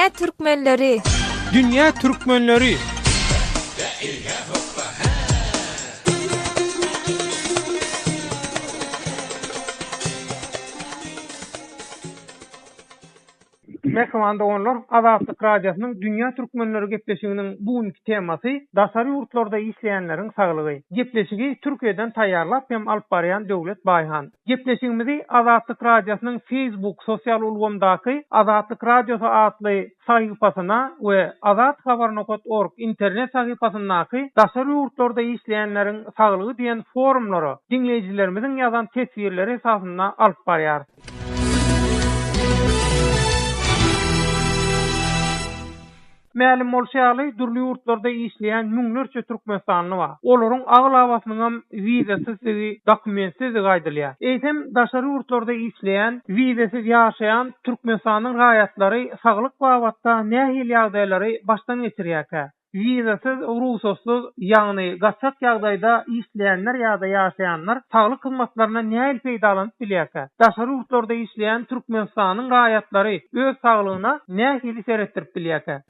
Dünya Türkmenleri. Dünya Türkmenleri. Mehmanda onlar Azatlyk Radiosynyň Dünya Türkmenleri gepleşiginiň bugünkü temasy daşary ýurtlarda işleýänleriň saglygy. Gepleşigi Türkiýeden taýýarlap hem alyp barýan Döwlet Baýhan. Gepleşigimizi Azatlyk Radiosynyň Facebook sosial ulgamdaky Azatlyk Radiosu adly sahypasyna we azathabarnokot.org internet sahypasyndaky daşary ýurtlarda işleýänleriň saglygy diýen forumlara dinleýijilerimizin ýazan tesbirleri esasynda alyp barýar. Mälim bolşaly durly ýurtlarda işleýän müňlerçe türkmenstanly bar. Olaryň aglawasynyň wizasy, dokumentsiz gaýdylýar. Eýsem daşary ýurtlarda işleýän, wizasiz ýaşaýan türkmenstanyň gaýatlary saglyk babatda nähili ýagdaýlary başdan geçirýärkä? Wizasiz, ruhsatsız, ýagny gaçak ýagdaýda işleýänler ýa-da ýaşaýanlar saglyk hyzmatlaryna näil peýdalanyp bilýärkä? Daşary ýurtlarda işleýän türkmenstanyň gaýatlary öz saglygyna nähili seretdirip bilýärkä?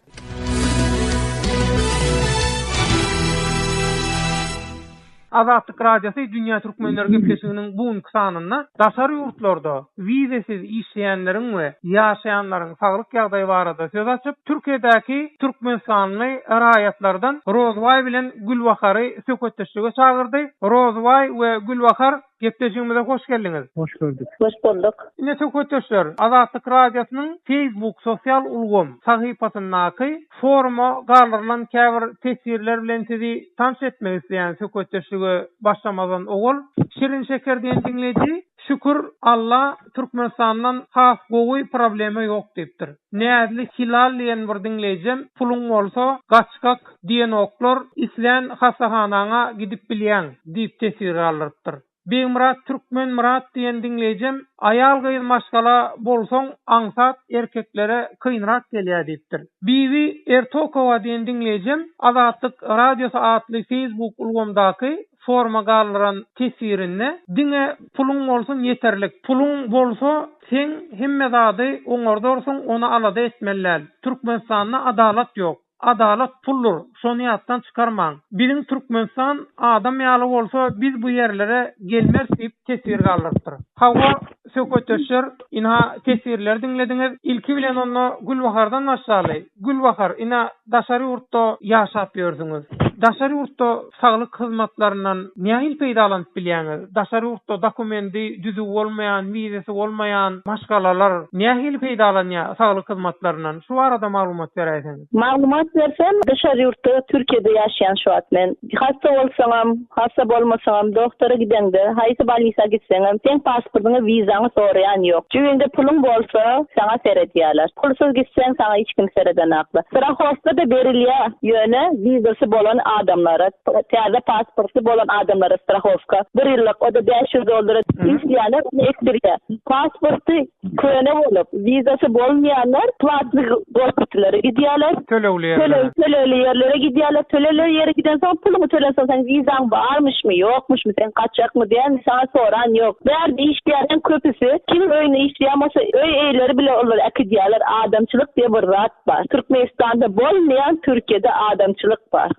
Azatlyk Radiosu Dünya Türkmenleri gepleşiginiň bugünkü sanynda daşary ýurtlarda wizasiz işleýänleriň we ýaşaýanlaryň saglyk ýagdaýy barada söz açyp, Türkiýedäki türkmenstanly raýatlardan Rozbay bilen Gülbahary söhbetleşige çagyrdy. Rozbay we Gülbahar, gepleşigimize hoş geldiňiz. Hoş gördük. Hoş bulduk. Ine söhbetleşler Azatlyk Radiosynyň Facebook sosial ulgam sahypasyndaky foruma galyrylan käbir tesbirler bilen sizi tanış etmek isleýän söhbetleşige başlamazdan ogul Şirin Şeker diýen dinleýiji şükür Allah Türkmenistandan has gowy problemi ýok diýipdir. Näzli Hilal diýen bir dinleýijim puluň bolsa gaçkak diýen oklar islen hasahanaňa gidip bilýän diýip tesbir alypdyr. Beýmurat Türkmen Murat diýen dinleýijim aýal gyýyl maşgala bolsaň aňsat erkeklere kynrak gelýär diýipdir. Bibi Ertokowa diýen dinleýijim Azatlyk Radiosu adly Facebook ulgamdaky forma galyran tesbirini diňe puluň bolsun ýeterlik. Puluň bolsa sen hemme zady oňordorsun, onu alada etmelär. Türkmenistanda adalat ýok. Adalat pullur, şonu ýatdan çykarmaň. Biziň Türkmenistan adam ýaly bolsa biz bu ýerlere gelmez diýip tesbir galypdyr. Hawa söhbetleşer, ina tesbirler dinlediňiz. Ilki bilen onu Gülbahardan başlaýly. Gülbahar, ina daşary ýurtda ýaşap ýördiňiz. Daşary ýurtda saglyk hyzmatlarynyň nähili peýdalanyp bilýäňiz? Daşary ýurtda dokumenti düzüp bolmaýan, wizasy bolmaýan maşgalalar nähili peýdalanýar saglyk hyzmatlarynyň? Şu arada maglumat beräýsiňiz. Maglumat versem, dışarı yurtta Türkiye'de yaşayan şu an men. Hasta olsam, hasta bolmasam, doktora gidende, haýsy balnisa gitseňem, sen pasportyňy, wizaňy soraýan ýok. Jüňde pulun bolsa, sana seredýärler. Pulsuz gitsen, sana hiç kim sereden akly. Strahowka da berilýär ýöne wizasy bolan adamlara, täze pasporty bolan adamlara strahowka. Bir ýyllyk, o da $500 işleýänler ekdirýär. Pasporty köne bolup, wizasy bolmaýanlar platly golpçylary gidýärler. Töleli yerlere gidiyorlar. Töleli yere giden sonra pulumu tölersen sen vizan varmış mı yokmuş mu sen kaçacak mı diyen sana soran yok. Verdi işleyen köpüsü kim öyle işleyemezse öyle eyleri bile olur akidiyalar adamçılık diye bir rahat var. Türkmenistan'da bolmayan Türkiye'de adamçılık var.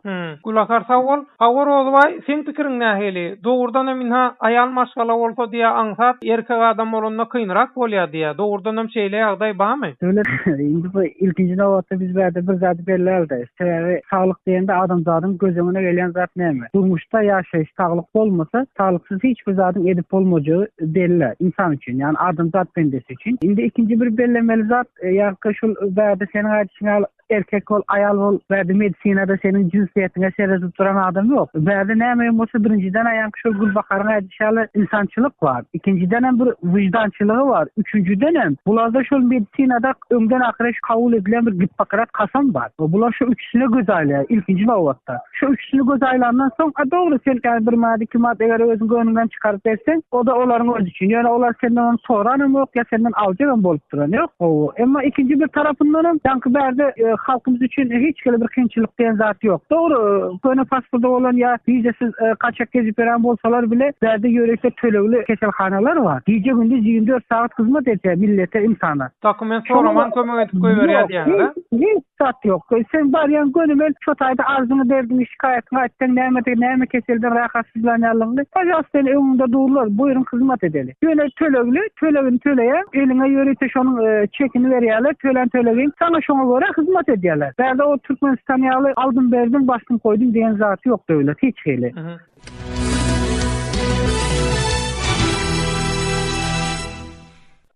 Gülakar savol. Hawar olvay sen pikirin nähili? Doğrudan minha ayal maşgala bolsa diye aňsat erkek adam bolanda kynrak bolýar diye. Doğrudan hem şeýle ýagdaý barmy? Öyle indi bu ilkinji nowatda biz berde bir zat bellerdi. Sebebi sağlık diýende adamzadyň gözüne gelen zat näme? Durmuşda ýaşaýyş saglyk bolmasa, saglyksız hiçbir zadyň edip bolmajagy belli insan üçin, ýani adamzat pendesi üçin. Indi ikinji bir bellemeli zat ýa-da şol berde seniň aýdyşyňa erkek ol, ayal ol, berde medisinada seniň jinsiyetine seredip duran adam ýok. Berde näme bolsa birinciden aýan şol Gülbaharyň aýdyşaly insançylyk bar. İkinciden hem bir wyjdançylygy bar. Üçüncüden hem bularda şol medisinada öňden ahyra kabul edilen bir Gipokrat kasam bar. Bular şu üçüsine göz aýlaýar ilkinji wagtda. Şu üçüsini göz aýlandan soň dogry sen bir mady kimat eger özüň gönlünden çykaryp bersen, o da olaryň özü üçin. Ýöne olar senden onu soran ýok, ýa senden aljagan bolup duran ýok. Emma ikinji bir tarapyndan hem sanki berde halkymyz üçin hiç gele bir kynçylyk diýen zat ýok. Dogry köne pasportu olan ya vizesiz kaçak gezip veren bolsalar bile zerde yörekte tölegli keselhanalar var. Gece gündüz 24 saat hizmet ediyor millete, insana. Dokument soraman kömek edip koyuver diýende. Hiç sat yok. Sen baryan gönümel çotayda arzını derdin, şikayetini ettin, näme keselden rahatsızlanýanlygyny. Tajastan öňünde durlar, buyurun hizmet edeli. Ýöne tölegini töleýär, eline yörekte şonuň çekini berýärler, tölegin sana şoňa göre hizmet edýärler. Zerde o Türkmenistan ýaly aldım berdim, bastım koydum diýen zat yok döwlet, hiç hele.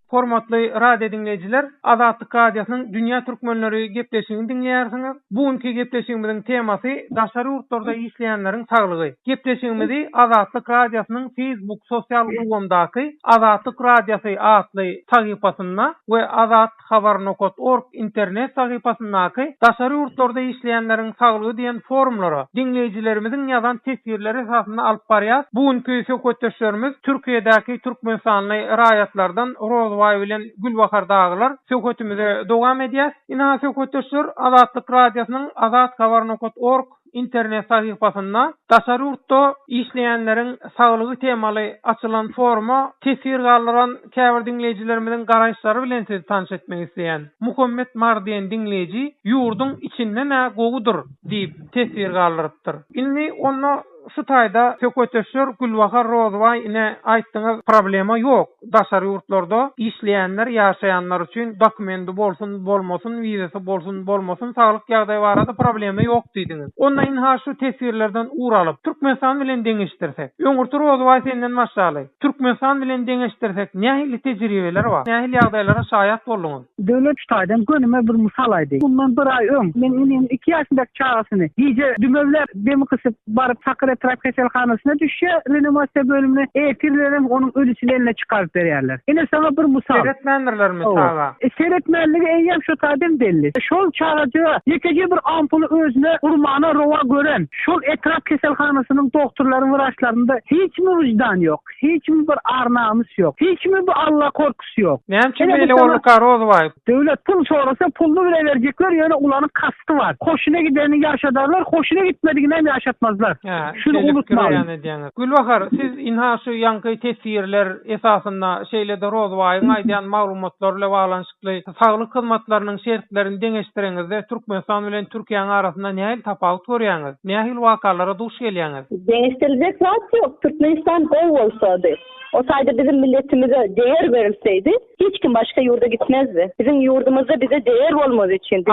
Hormatly radio dinleyijiler, Azatlyk Radiosynyň Dünýä Türkmenleri gepleşigini dinleýärsiňiz. Bugünkü gepleşigimiziň temasy daşary ýurtlarda işleýänleriň saglygy. Gepleşigimizi Azatlyk Radiosynyň Facebook sosial ulgamdaky Azatlyk Radiosy adly sahypasynda we azathabar.org internet sahypasyndaky daşary ýurtlarda işleýänleriň saglygy diýen forumlara dinleyijilerimiziň ýazan tesirleri esasında alyp barýar. Bugünkü söhbetdeşlerimiz Türkiýedäki türkmensanly raýatlardan Rozbay bilen Gülbahar dağlar söhbetimize dowam edýär. Ina söhbetdeşler Azatlyk Radiosynyň azathabar.org internet sahypasynda daşary ýurtda işleýänleriň saglygy temaly açylan foruma tesir gallaran käbir dinleyijilerimizin garaýşlary bilen sizi tanış etmek isleýän Muhammed Mardiýen dinleýiji ýurdun içinde nä gogudur diýip tesir gallarypdyr. Inni onu şu taýda söhbetdeşler Gülbahar Rozbay ine aýtdyňyz problema ýok. Daşary ýurtlarda işleýänler, ýaşaýanlar üçin dokumenty bolsun, bolmasyn, wizasy bolsun, bolmasyn, saglyk ýagdaýy barada problema ýok diýdiňiz. Ondan ha şu tesirlerden uğralyp Türkmenistan bilen deňeşdirsek, öňürtü Rozbay senden başlaly. Türkmenistan bilen deňeşdirsek nähili tejribeler bar? Nähili ýagdaýlara şaýat bolduňyz? Döwlet ştaýdan gönüme bir mysal aýdy. Bundan bir ay öň men 2 ýaşyndaky çağasyny diýje dümewler demi kysyp baryp Sakara Trafik keselhanasyna düşýär, reanimasiýa bölümine etirlerim onun ölüsini eline çıkarıp berýärler. Ene sana bir mysal. Seretmenlermi saga? Seretmenligi eýem şu taýdan belli. Şol çağaja ýekeci bir ampuly özüne urmana rowa gören, şol etraf keselhanasynyň doktorlary, wraçlarynda hiç mi vicdan ýok, hiç mi bir arnamys ýok, hiç mi bir Allah korkusy ýok. Näçe beýle bolukar Rozbay? Döwlet pul sorasa pulunu berjekler, ýöne ulanyň kasty bar. Hoşuna gideni ýaşadarlar, hoşuna gitmedigine ýaşatmazlar. Şunu unutmayın. Gülbahar, siz inha şu yankı tesirler esasında şeylerde Rozbay'ın aýdýan maglumatlarla baglanyşykly saglyk hyzmatlarynyň şertlerini deňeşdireňizde Türkmenistan bilen Türkiýanyň arasynda nähili tapawut görýäňiz? Nähili wakalara duş gelýäňiz? Deňeşdirecek zat ýok. Türkmenistan o bolsady, o sayda bizim milletimize değer verilseydi hiç kim başka yurda gitmezdi. Bizim yurdumuzda bize değer olmadığı için.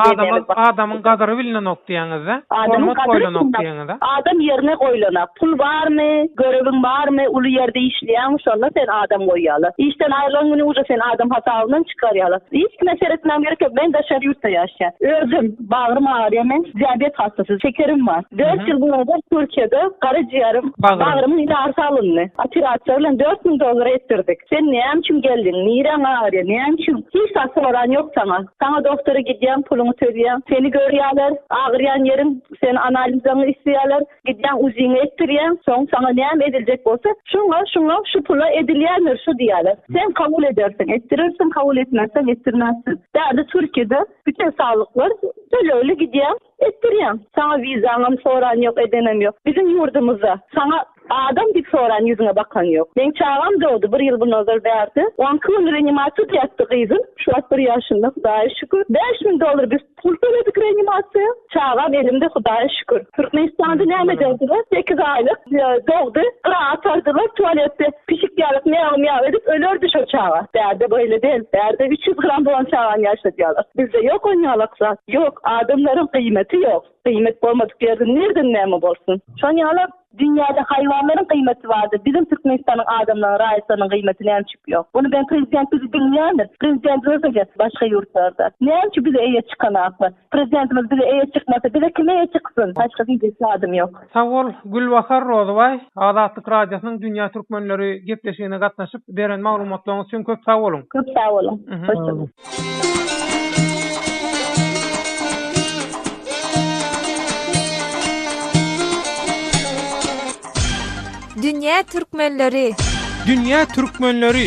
Adamın kadırı bilinen noktayanızda. Adam yerine koyulana. Pul var mı? Görevin var mı? Ulu yerde işleyen sonra sen adam koyalı. İşten ayrılan günü uca sen adam hatalından çıkaryalı. Hiç kime seyretmem gerekiyor. Ben dışarı yurtta yaşayan. Özüm, bağrım ağrıyor. Ben diyabet hastası. Şekerim var. 4 yıl boyunca Türkiye'de karaciğerim, bağrımın ile arsa alındı. Atiraçlarla $4,000 ettirdik. Sen neyem için geldin? Niren ağrıyor? Neyem için? Hiç hasta oran yok sana. Sana doktora gideceğim, pulunu söyleyeceğim. Seni görüyorlar. Ağrıyan yerin, senin analizini istiyorlar. Gideceğim, uzini ettireyim. Son sana neyem edilecek olsa şuna şu pula edilyenler şu diyorlar. Sen kabul edersin. Ettirirsin, kabul etmezsen ettirmezsin. Derdi Türkiye'de bütün sağlıklar öyle gideceğim. Ettireyim. Sana vizanım soran yok, edenem yok. Bizim yurdumuza sana adam bir soran yüzüne bakan yok. Ben çağam doğdu. 1 yıl bundan verdi. 10 gün reanimasyon yaptı kızım. Şu an 1 yaşında. Hudaya şükür. $5,000 biz pul söyledik reanimasyon. Çağam elimde hudaya şükür. Türkmenistan'da ne yapacaktılar? 8 aylık doğdu. Atardılar tuvalette. Pişik yalık miyav edip ölürdü şu çağa. Derdi böyle değil. Derdi 300 gram bulan çağan yaşatıyorlar. Bizde yok onyalık zat. Yok. Adamların kıymeti yok. Kıymet olmadık yerde nereden ne mi olsun? Şu an yalan dünyada hayvanların kıymeti vardı. Bizim Türkmenistan'ın adamların, raýatlarynyň kıymeti näme çıkıyor? Bunu ben prezidentimizi bilmeýändir. Prezidentimiz öýse başka yurtlarda. Näme bize eýe çıkanaklar? Prezidentimiz bize eýe çıkmasa bize kime eýe çıksın? Başka bir adım yok. Sağ ol Gülbahar Rozbay, Azatlyk Radiosynyň Dünýä Türkmenleri gepleşigine gatnaşyp beren maglumatlaryňyz üçin köp sağ olun. Köp sağ olun. Hoş geldiniz. Dünýä Türkmenleri. Dünýä Türkmenleri.